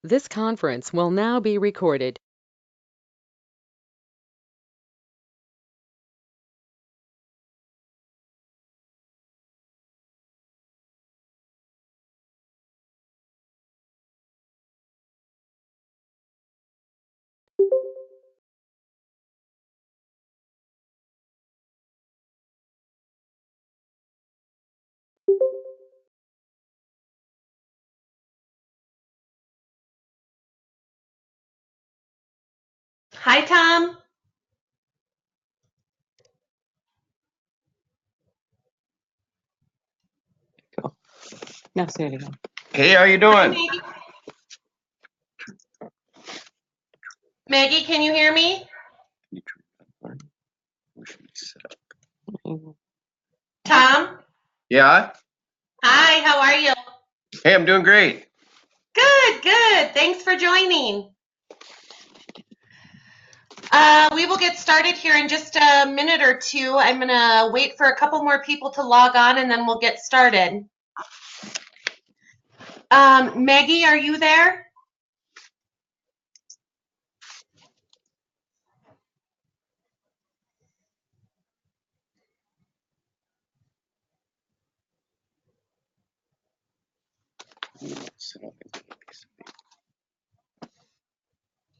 This conference will now be recorded. Hi, Tom. Now say it again. Hey, how you Hi, doing? Maggie. Maggie, can you hear me? Tom? Yeah? Hi, how are you? Hey, I'm doing great. Good, good. Thanks for joining. We will get started here in just a minute or two. I'm going to wait for a couple more people to log on and then we'll get started. Maggie, are you there?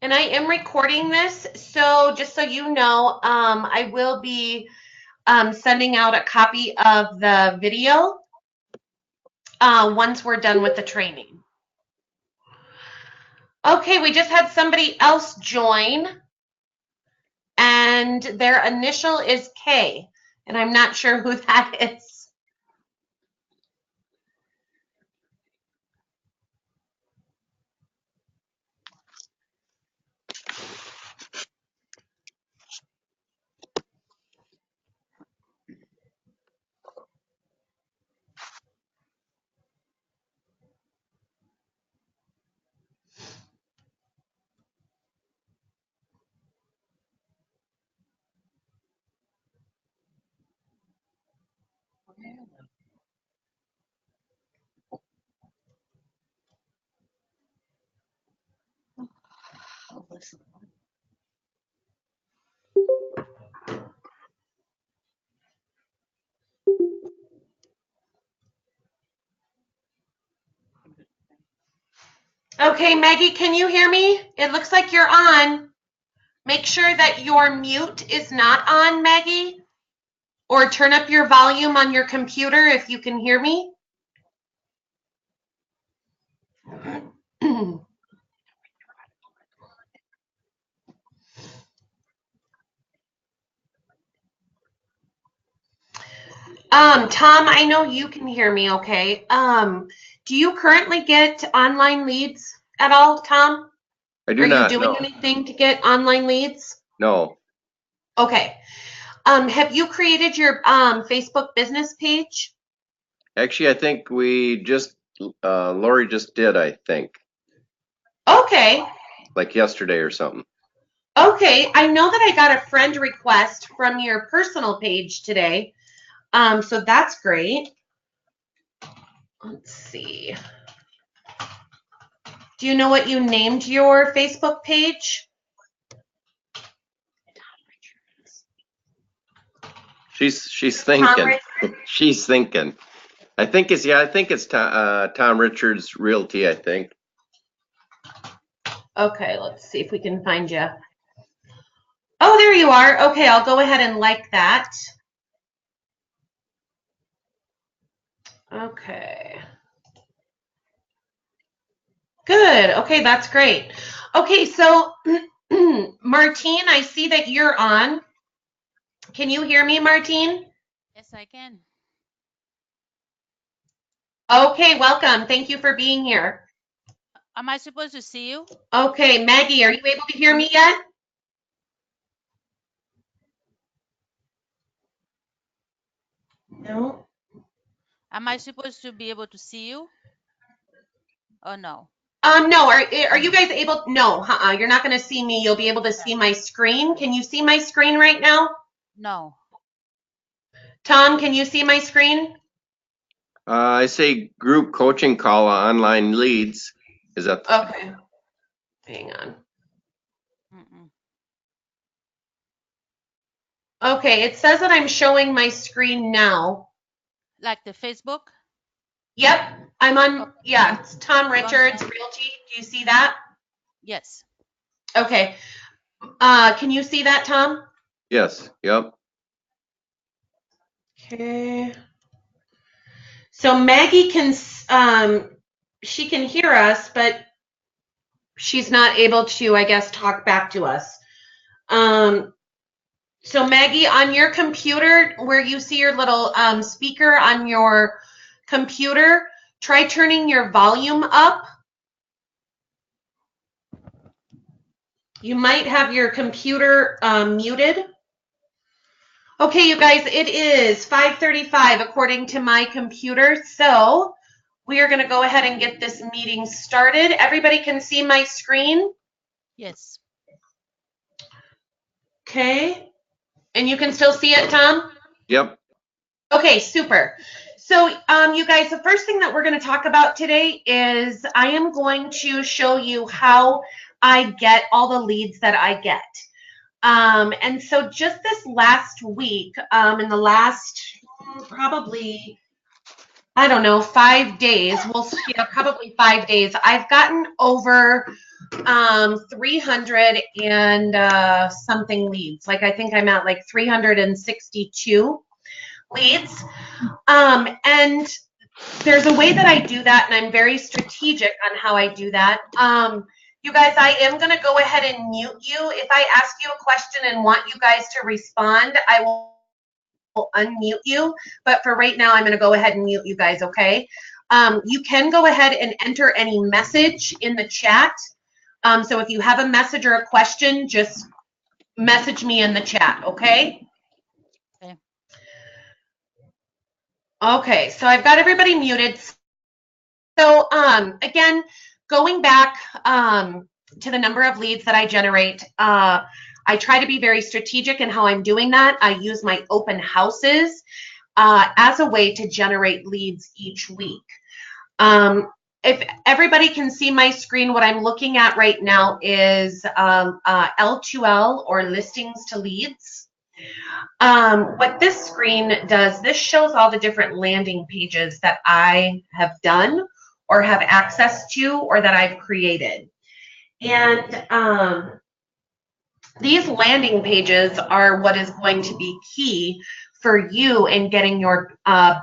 And I am recording this, so just so you know, I will be sending out a copy of the video once we're done with the training. Okay, we just had somebody else join, and their initial is K, and I'm not sure who that is. Okay, Maggie, can you hear me? It looks like you're on. Make sure that your mute is not on, Maggie, or turn up your volume on your computer if you can hear me. Tom, I know you can hear me okay. Do you currently get online leads at all, Tom? I do Are you not doing know. anything to get online leads? No. Okay. Have you created your Facebook business page? Actually, I think we just, Lori just did, I think, Okay. like yesterday or something. Okay. I know that I got a friend request from your personal page today. So that's great. Let's see. Do you know what you named your Facebook page? She's thinking. She's thinking. I think it's Tom Richards Realty, I think. Okay, let's see if we can find you. Oh, there you are. Okay, I'll go ahead and like that. Okay. Good. Okay, that's great. Okay, so Martine, I see that you're on. Can you hear me, Martine? Yes, I can. Okay, welcome. Thank you for being here. Am I supposed to see you? Okay, Maggie, are you able to hear me yet? No. Am I supposed to be able to see you? Oh, no. No, are you guys able? No, you're not going to see me. You'll be able to see my screen. Can you see my screen right now? No. Tom, can you see my screen? I say group coaching call online leads. Is that? Okay. Hang on. Mm-mm. Okay, it says that I'm showing my screen now. Like the Facebook? Yep, I'm on, yeah, it's Tom Hold on, Richards Tom. Realty. Do you see that? Yes. Okay. Can you see that, Tom? Yes, yep. Okay. So Maggie can, she can hear us, but she's not able to, I guess, talk back to us. So Maggie, on your computer, where you see your little speaker on your computer, try turning your volume up. You might have your computer muted. Okay, you guys, it is 5:35 according to my computer. So we are going to go ahead and get this meeting started. Everybody can see my screen? Yes. Okay. And you can still see it, Tom? Yep. Okay, super. So you guys, the first thing that we're going to talk about today is I am going to show you how I get all the leads that I get. And so just this last week, in the last probably, I don't know, 5 days, probably 5 days, I've gotten over 300 and something leads. Like I think I'm at like 362 leads. And there's a way that I do that, and I'm very strategic on how I do that. You guys, I am going to go ahead and mute you. If I ask you a question and want you guys to respond, I will unmute you. But for right now, I'm going to go ahead and mute you guys, okay? You can go ahead and enter any message in the chat. So if you have a message or a question, just message me in the chat, okay? Okay. Okay, so I've got everybody muted. So again, going back to the number of leads that I generate, I try to be very strategic in how I'm doing that. I use my open houses as a way to generate leads each week. If everybody can see my screen, what I'm looking at right now is L2L, or listings to leads. What this screen does, this shows all the different landing pages that I have done or have access to or that I've created. And these landing pages are what is going to be key for you in getting your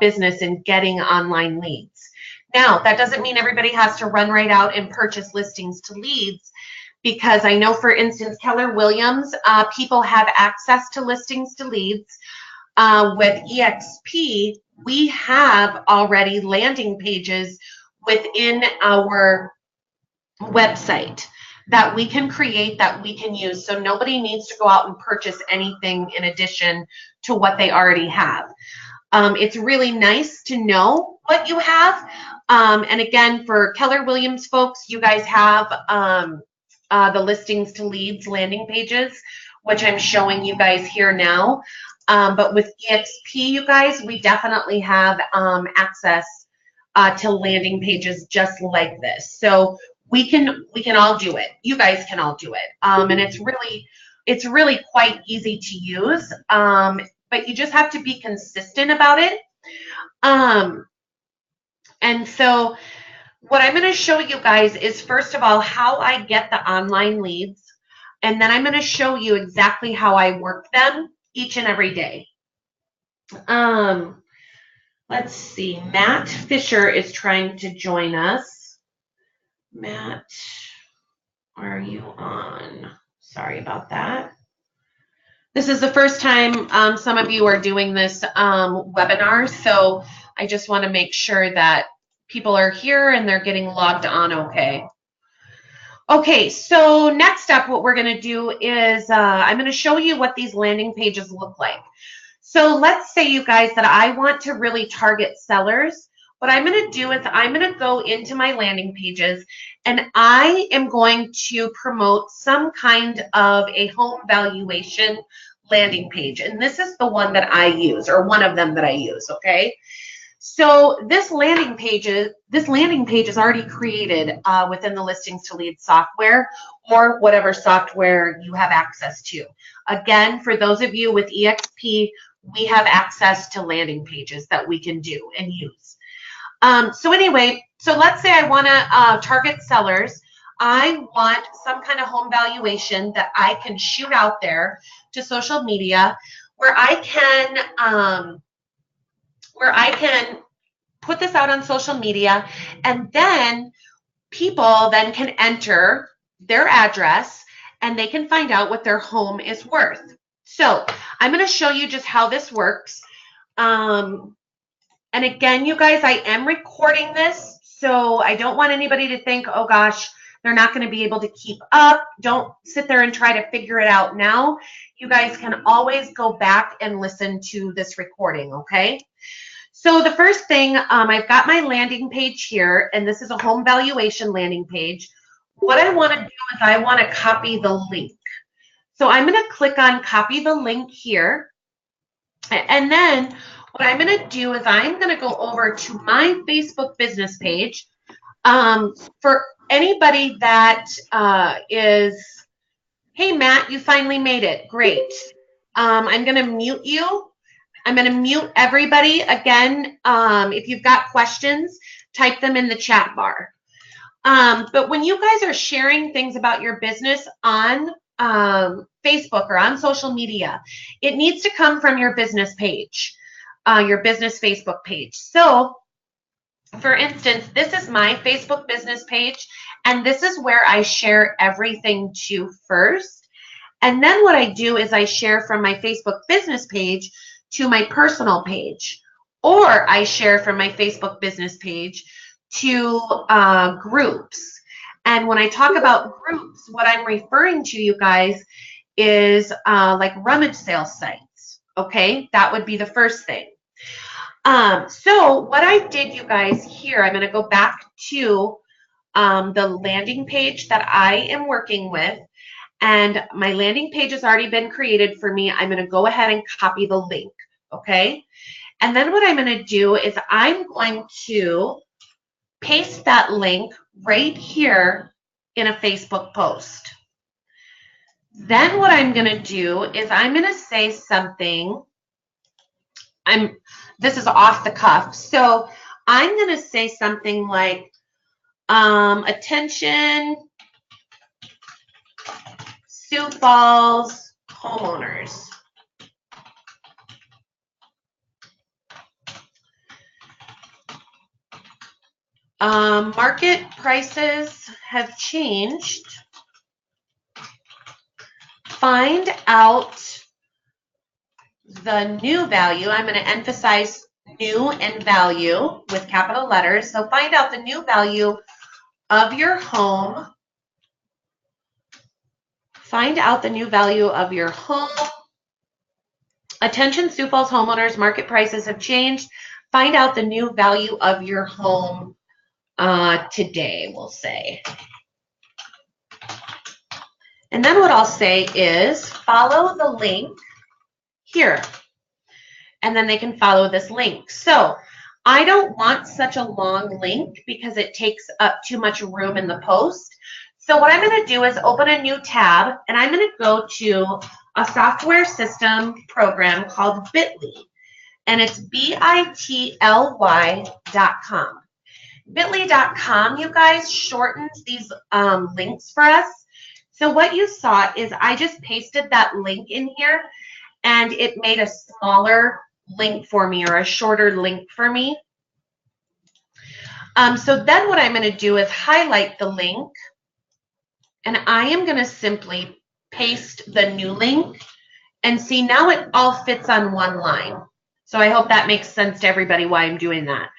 business and getting online leads. Now, that doesn't mean everybody has to run right out and purchase listings to leads, because I know, for instance, Keller Williams, people have access to listings to leads. With EXP, we have already landing pages within our website that we can create, that we can use. So nobody needs to go out and purchase anything in addition to what they already have. It's really nice to know what you have. And again, for Keller Williams folks, you guys have the listings to leads landing pages, which I'm showing you guys here now. But with EXP, you guys, we definitely have access to landing pages just like this. So we can all do it. You guys can all do it. And it's really quite easy to use. But you just have to be consistent about it. And so what I'm going to show you guys is, first of all, how I get the online leads. And then I'm going to show you exactly how I work them each and every day. Let's see. Matt Fisher is trying to join us. Matt, where are you on? Sorry about that. This is the first time some of you are doing this webinar, so I just want to make sure that people are here and they're getting logged on okay. Okay, so next up, what we're going to do is I'm going to show you what these landing pages look like. So let's say, you guys, that I want to really target sellers. What I'm going to do is I'm going to go into my landing pages, and I am going to promote some kind of a home valuation landing page. And this is the one that I use, or one of them that I use, okay? So this landing page is already created within the Listings to Lead software or whatever software you have access to. Again, for those of you with EXP, we have access to landing pages that we can do and use. So anyway, so let's say I want to target sellers. I want some kind of home valuation that I can shoot out there to social media where I can put this out on social media, and then people then can enter their address and they can find out what their home is worth. So I'm going to show you just how this works. And again, you guys, I am recording this, so I don't want anybody to think, oh gosh, they're not going to be able to keep up. Don't sit there and try to figure it out now. You guys can always go back and listen to this recording, okay? So the first thing, I've got my landing page here, and this is a home valuation landing page. What I want to do is I want to copy the link. So I'm going to click on copy the link here. And then what I'm going to do is I'm going to go over to my Facebook business page. For anybody that is, hey, Matt, you finally made it. Great. I'm going to mute you. I'm going to mute everybody. Again, if you've got questions, type them in the chat bar. But when you guys are sharing things about your business on Facebook or on social media, it needs to come from your business page, your business Facebook page. So, for instance, this is my Facebook business page, and this is where I share everything to first. And then what I do is I share from my Facebook business page to my personal page, or I share from my Facebook business page to groups. And when I talk about groups, what I'm referring to, you guys, is like rummage sale sites. Okay, that would be the first thing. So what I did, you guys, here, I'm going to go back to the landing page that I am working with, and my landing page has already been created for me. I'm going to go ahead and copy the link, okay? And then what I'm going to do is I'm going to paste that link right here in a Facebook post. Then what I'm going to do is I'm going to say something. This is off the cuff. So I'm going to say something like, attention, Sioux Falls homeowners. Market prices have changed. Find out the new value. I'm going to emphasize new and value with capital letters. So find out the new value of your home. Find out the new value of your home. Attention, Sioux Falls homeowners, market prices have changed. Find out the new value of your home today, we'll say. And then what I'll say is follow the link here. And then they can follow this link. So I don't want such a long link because it takes up too much room in the post. So what I'm going to do is open a new tab, and I'm going to go to a software system program called Bitly. And it's bitly.com. Bitly.com, you guys, shortens these links for us. So what you saw is I just pasted that link in here, and it made a smaller link for me, or a shorter link for me. So then what I'm going to do is highlight the link, and I am going to simply paste the new link, and see, now it all fits on one line. So I hope that makes sense to everybody why I'm doing that.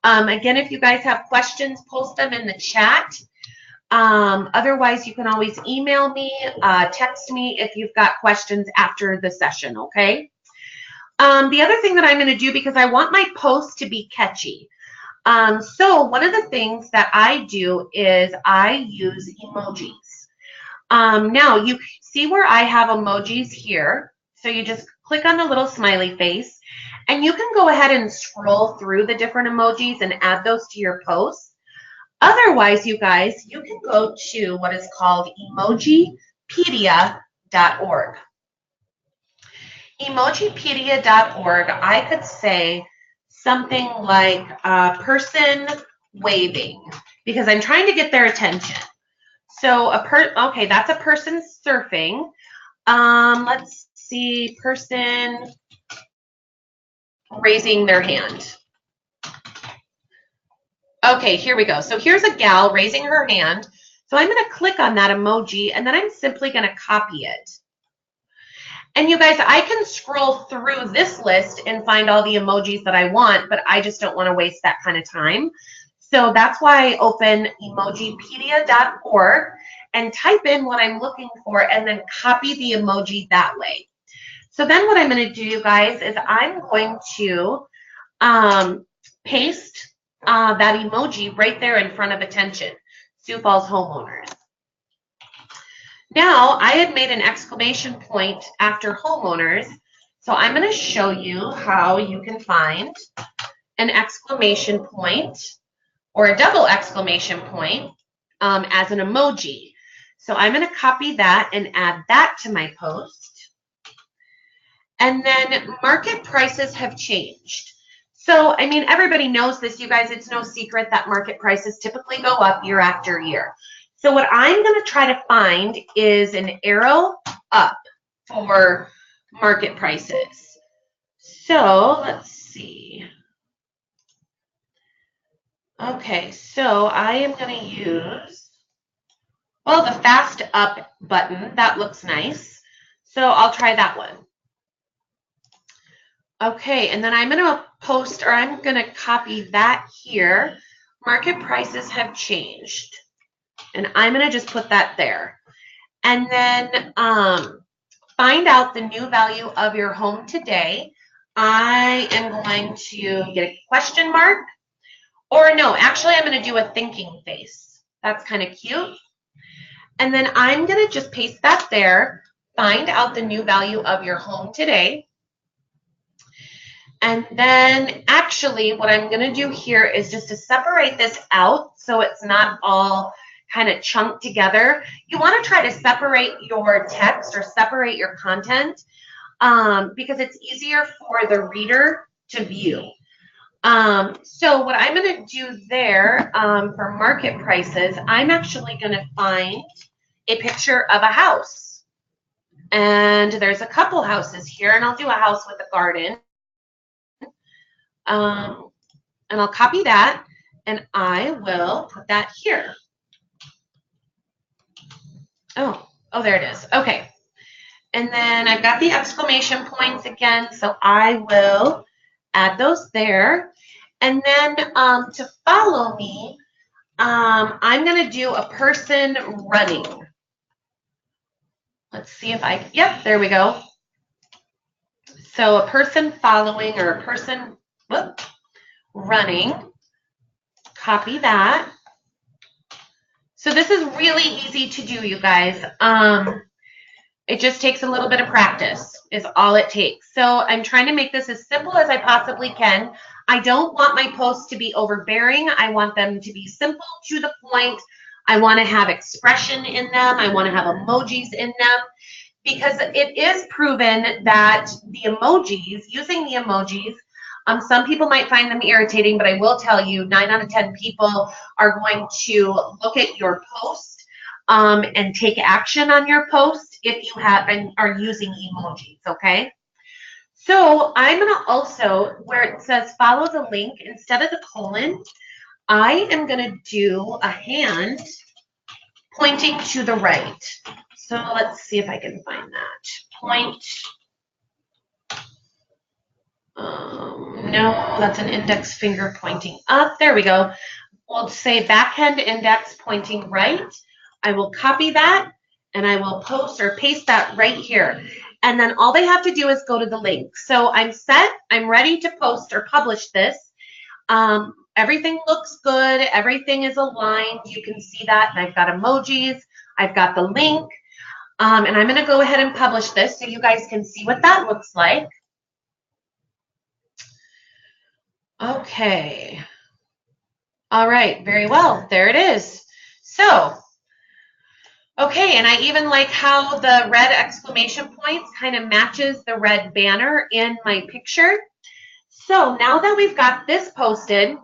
Again, if you guys have questions, post them in the chat. Otherwise, you can always email me, text me if you've got questions after the session, okay? The other thing that I'm going to do, because I want my posts to be catchy. So one of the things that I do is I use emojis. Now, you see where I have emojis here. So you just click on the little smiley face, And you can go ahead and scroll through the different emojis and add those to your posts. Otherwise, you guys, you can go to what is called emojipedia.org. Emojipedia.org, I could say something like a person waving, because I'm trying to get their attention. So okay, that's a person surfing. Let's see, person raising their hand. Okay, here we go. So here's a gal raising her hand. So I'm going to click on that emoji, and then I'm simply going to copy it. And you guys, I can scroll through this list and find all the emojis that I want, but I just don't want to waste that kind of time. So that's why I open emojipedia.org and type in what I'm looking for and then copy the emoji that way. So then what I'm going to do, you guys, is I'm going to paste that emoji right there in front of attention, Sioux Falls homeowners. Now, I had made an exclamation point after homeowners, so I'm going to show you how you can find an exclamation point or a double exclamation point as an emoji. So I'm going to copy that and add that to my post. And then market prices have changed. So, I mean, everybody knows this, you guys. It's no secret that market prices typically go up year after year. So what I'm going to try to find is an arrow up for market prices. So let's see. Okay, so I am going to use, well, the fast up button. That looks nice. So I'll try that one. Okay, and then I'm going to post, or I'm going to copy that here. Market prices have changed. And I'm going to just put that there. And then find out the new value of your home today. I am going to get a question mark. Or no, actually I'm going to do a thinking face. That's kind of cute. And then I'm going to just paste that there. Find out the new value of your home today. And then actually what I'm going to do here is just to separate this out so it's not all kind of chunked together. You want to try to separate your text or separate your content because it's easier for the reader to view. So what I'm going to do there for market prices, I'm actually going to find a picture of a house. And there's a couple houses here, and I'll do a house with a garden. And I'll copy that, and I will put that here. Oh, there it is. Okay. And then I've got the exclamation points again, so I will add those there. And then to follow me, I'm going to do a person running. Let's see if I, yep, there we go. So a person following or a person running. Copy that. So this is really easy to do, you guys. It just takes a little bit of practice is all it takes. So I'm trying to make this as simple as I possibly can. I don't want my posts to be overbearing. I want them to be simple, to the point. I want to have expression in them. I want to have emojis in them because it is proven that the emojis, using the emojis, some people might find them irritating, but I will tell you 9 out of 10 people are going to look at your post and take action on your post if you have and are using emojis, okay? So I'm going to also, where it says follow the link, instead of the colon, I am going to do a hand pointing to the right. So let's see if I can find that. Point. No, that's an index finger pointing up. There we go. We'll say backhand index pointing right. I will copy that and I will post or paste that right here. And then all they have to do is go to the link. So I'm set. I'm ready to post or publish this. Everything looks good. Everything is aligned. You can see that. And I've got emojis. I've got the link. And I'm going to go ahead and publish this so you guys can see what that looks like. Okay. All right, very well. There it is. So, okay, and I even like how the red exclamation points kind of matches the red banner in my picture. So now that we've got this posted,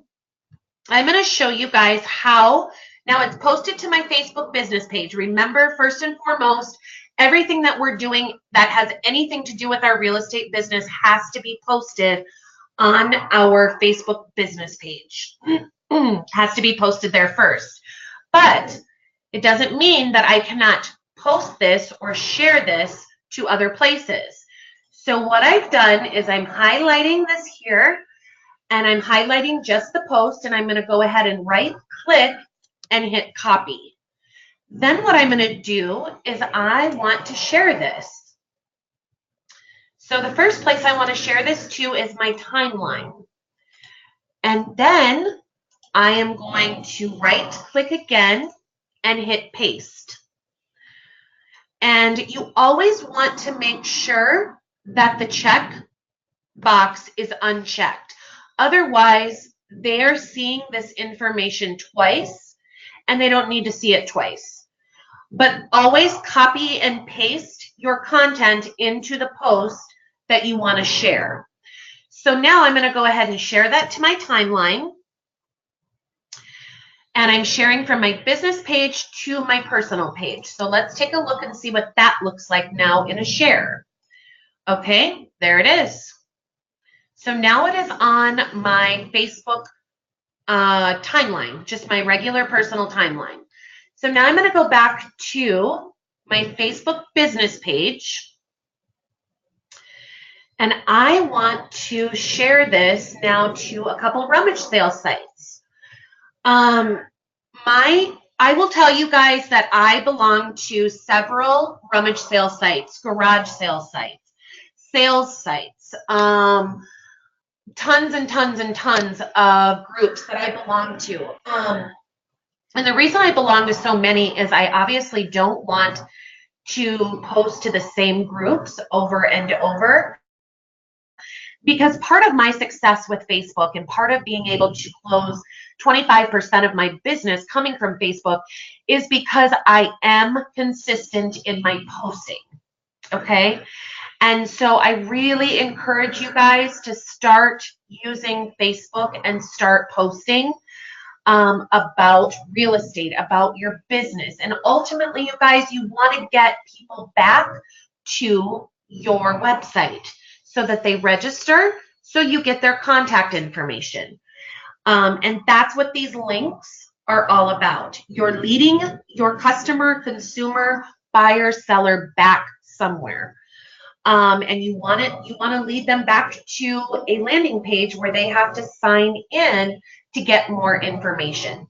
I'm going to show you guys how. Now it's posted to my Facebook business page. Remember, first and foremost, everything that we're doing that has anything to do with our real estate business has to be posted on our Facebook business page. Has to be posted there first. But it doesn't mean that I cannot post this or share this to other places. So what I've done is I'm highlighting this here, and I'm highlighting just the post, and I'm going to go ahead and right click and hit copy. Then what I'm going to do is I want to share this. So the first place I want to share this to is my timeline. And then I am going to right click again and hit paste. And you always want to make sure that the check box is unchecked. Otherwise, they're seeing this information twice and they don't need to see it twice. But always copy and paste your content into the post that you want to share. So now I'm going to go ahead and share that to my timeline. And I'm sharing from my business page to my personal page. So let's take a look and see what that looks like now in a share. Okay, there it is. So now it is on my Facebook timeline, just my regular personal timeline. So now I'm going to go back to my Facebook business page. And I want to share this now to a couple of rummage sale sites. I will tell you guys that I belong to several rummage sale sites, garage sale sites, sales sites, tons and tons and tons of groups that I belong to. And the reason I belong to so many is I obviously don't want to post to the same groups over and over. Because part of my success with Facebook and part of being able to close 25% of my business coming from Facebook is because I am consistent in my posting, okay? And so I really encourage you guys to start using Facebook and start posting about real estate, about your business. And ultimately, you guys, you want to get people back to your website so that they register, so you get their contact information. And that's what these links are all about. You're leading your customer, consumer, buyer, seller back somewhere. And you want to lead them back to a landing page where they have to sign in to get more information.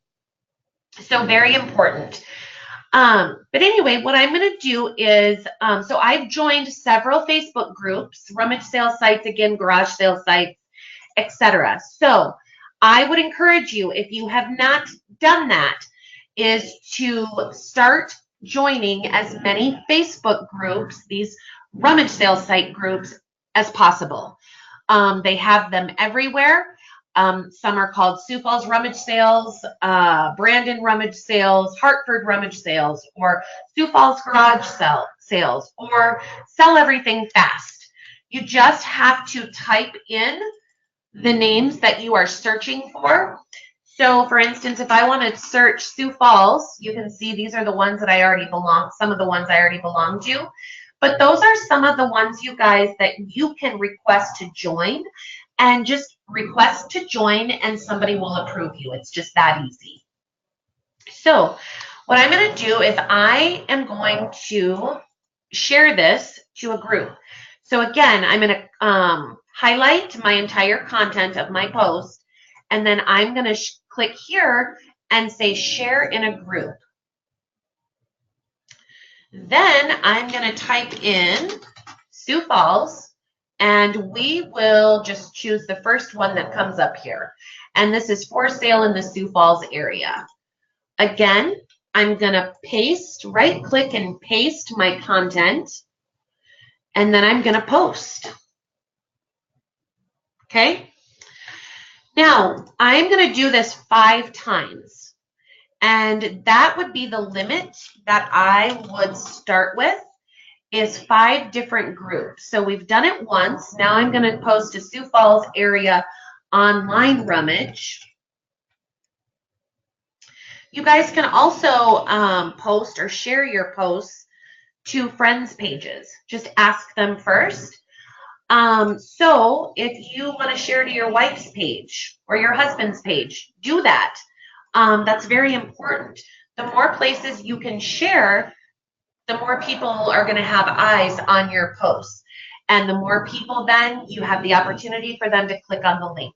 So very important. But anyway, what I'm going to do is, so I've joined several Facebook groups, rummage sale sites, again, garage sale sites, etc. So I would encourage you, if you have not done that, is to start joining as many Facebook groups, these rummage sale site groups, as possible. They have them everywhere. Some are called Sioux Falls Rummage Sales, Brandon Rummage Sales, Hartford Rummage Sales, or Sioux Falls Garage Sales, or Sell Everything Fast. You just have to type in the names that you are searching for. So for instance, if I want to search Sioux Falls, you can see these are the ones that I already belong, some of the ones I already belong to. But those are some of the ones, you guys, that you can request to join, and just request to join and somebody will approve you. It's just that easy. So what I'm going to do is I am going to share this to a group. So again, I'm going to highlight my entire content of my post, and then I'm going to click here and say share in a group. Then I'm going to type in Sioux Falls, and we will just choose the first one that comes up here. And this is for sale in the Sioux Falls area. Again, I'm going to paste, right click and paste my content, and then I'm going to post. Okay. Now, I'm going to do this 5 times, and that would be the limit that I would start with, is 5 different groups. So we've done it once. Now I'm going to post to Sioux Falls area online rummage. You guys can also post or share your posts to friends' pages. Just ask them first. So if you want to share to your wife's page or your husband's page, do that. That's very important. The more places you can share, the more people are going to have eyes on your posts. And the more people, then you have the opportunity for them to click on the link.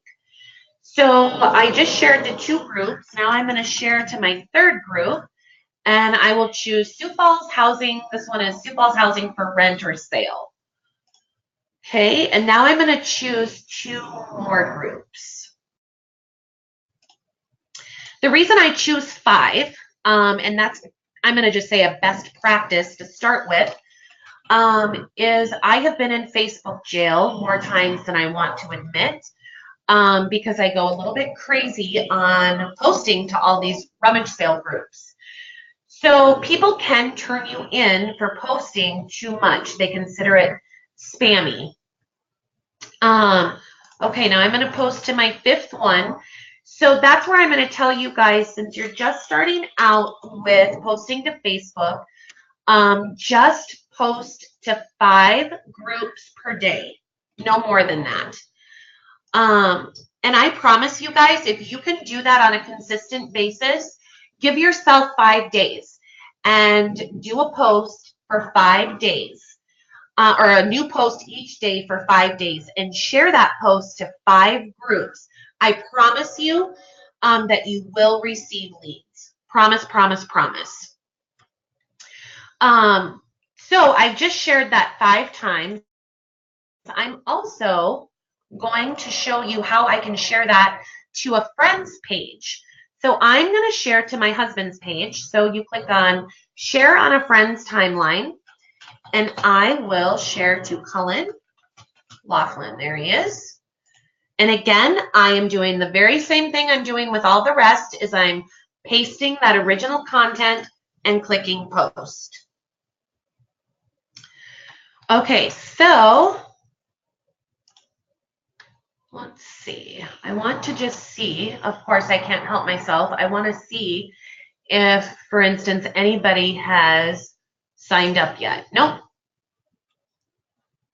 So I just shared to 2 groups. Now I'm going to share to my 3rd group, and I will choose Sioux Falls Housing. This one is Sioux Falls Housing for rent or sale. Okay, and now I'm going to choose 2 more groups. The reason I choose 5, and that's, I'm going to just say a best practice to start with, is I have been in Facebook jail more times than I want to admit, because I go a little bit crazy on posting to all these rummage sale groups. So people can turn you in for posting too much. They consider it spammy. Okay, now I'm going to post to my 5th one. So that's where I'm going to tell you guys, since you're just starting out with posting to Facebook, just post to 5 groups per day, no more than that. And I promise you guys, if you can do that on a consistent basis, give yourself 5 days and do a post for 5 days. Or a new post each day for 5 days, and share that post to 5 groups. I promise you that you will receive leads. Promise, promise, promise. So I've just shared that 5 times. I'm also going to show you how I can share that to a friend's page. So I'm going to share to my husband's page. So you click on share on a friend's timeline. And I will share to Cullen Laughlin. There he is. And again, I am doing the very same thing I'm doing with all the rest, is I'm pasting that original content and clicking post. Okay, so let's see. I want to just see, of course I can't help myself. I want to see if, for instance, anybody has signed up yet. Nope.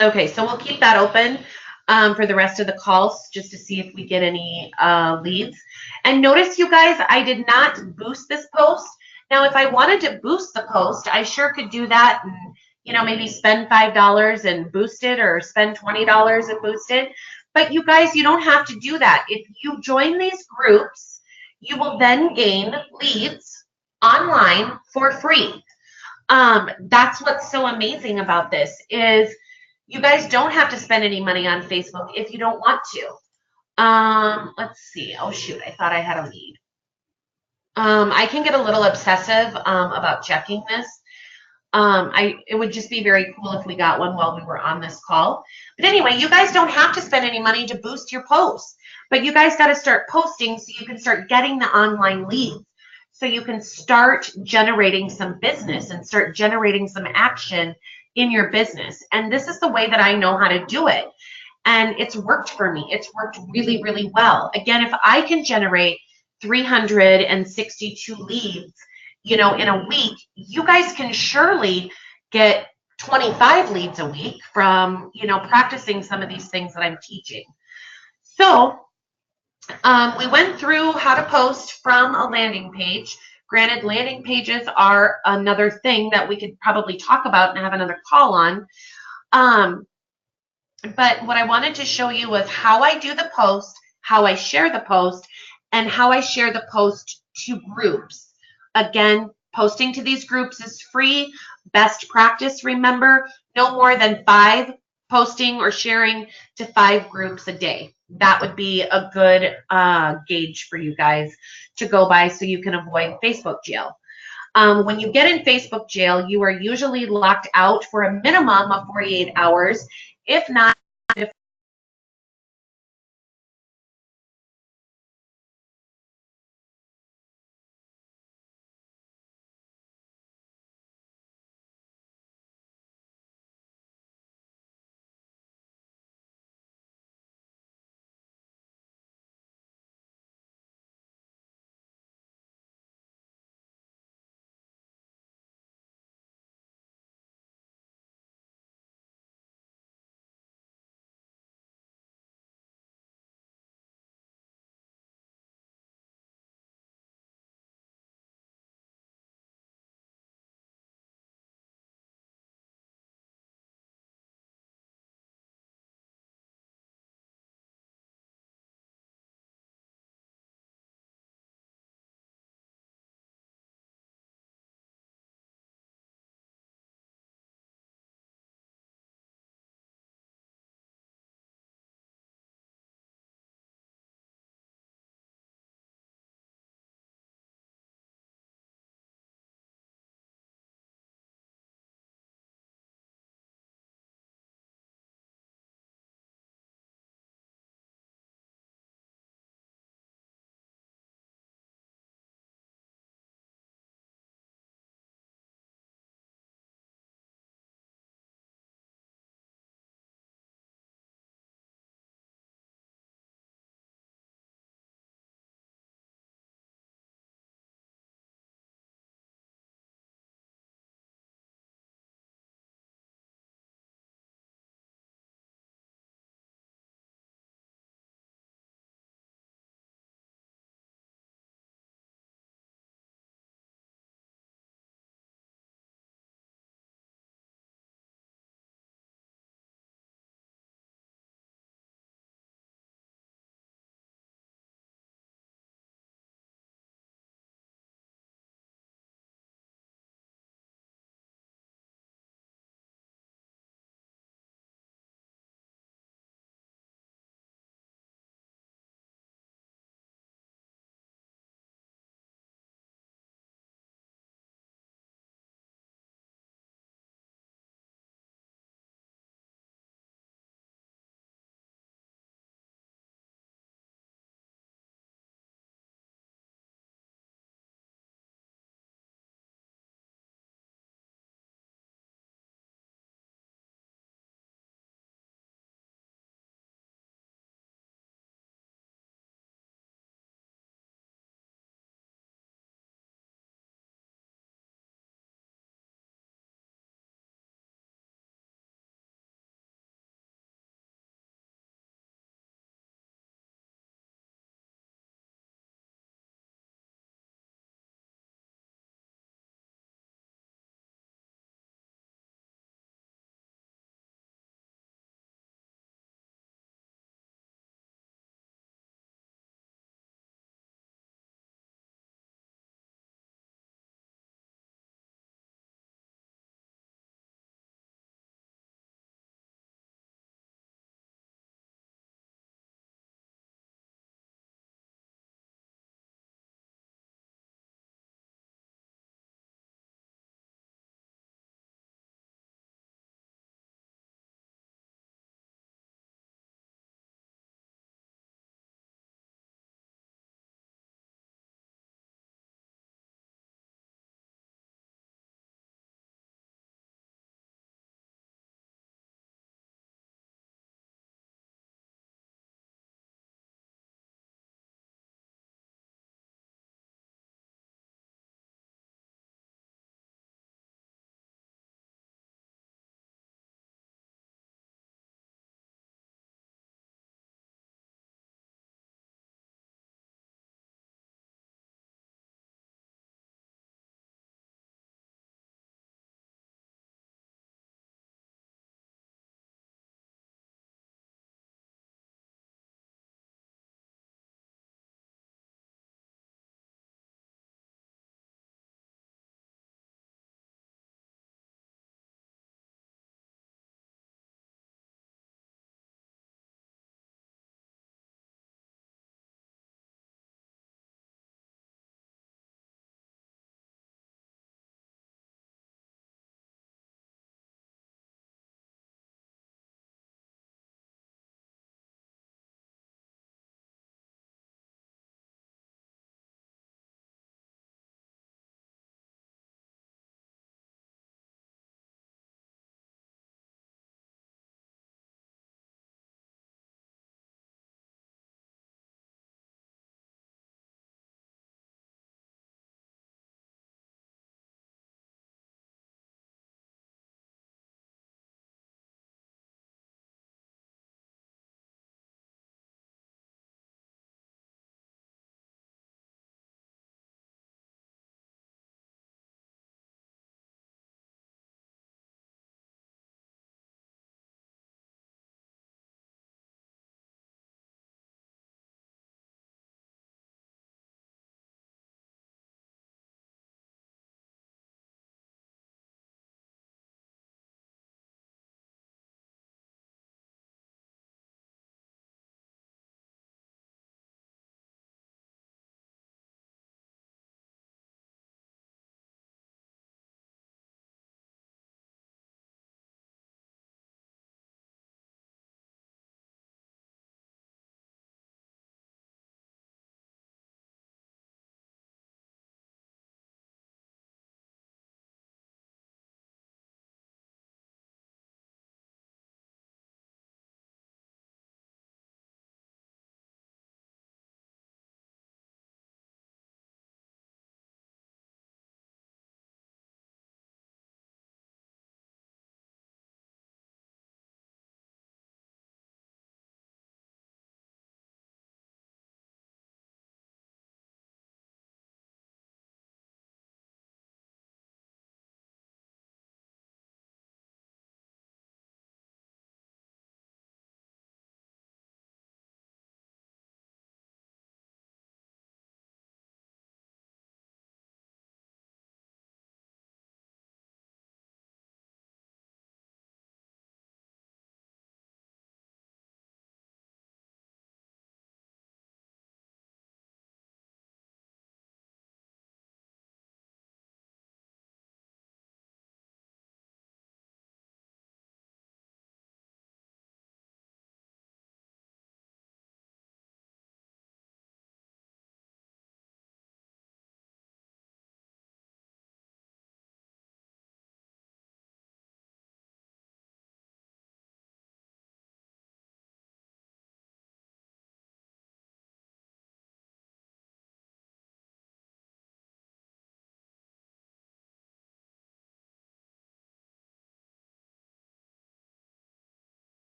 Okay, so we'll keep that open for the rest of the calls just to see if we get any leads. And notice, you guys, I did not boost this post. Now, if I wanted to boost the post, I sure could do that and, you know, maybe spend $5 and boost it, or spend $20 and boost it. But you guys, you don't have to do that. If you join these groups, you will then gain leads online for free. That's what's so amazing about this, is you guys don't have to spend any money on Facebook if you don't want to. Let's see. Oh, shoot. I thought I had a lead. I can get a little obsessive about checking this. It would just be very cool if we got one while we were on this call. But anyway, you guys don't have to spend any money to boost your posts. But you guys got to start posting so you can start getting the online leads. So you can start generating some business and start generating some action in your business. And this is the way that I know how to do it. And it's worked for me. It's worked really, really well. Again, if I can generate 362 leads, you know, in a week, you guys can surely get 25 leads a week from, you know, practicing some of these things that I'm teaching. So we went through how to post from a landing page. Granted, landing pages are another thing that we could probably talk about and have another call on. But what I wanted to show you was how I do the post, how I share the post, and how I share the post to groups. Again, posting to these groups is free. Best practice, remember, no more than 5 posting or sharing to 5 groups a day. That would be a good gauge for you guys to go by so you can avoid Facebook jail. When you get in Facebook jail, you are usually locked out for a minimum of 48 hours, if not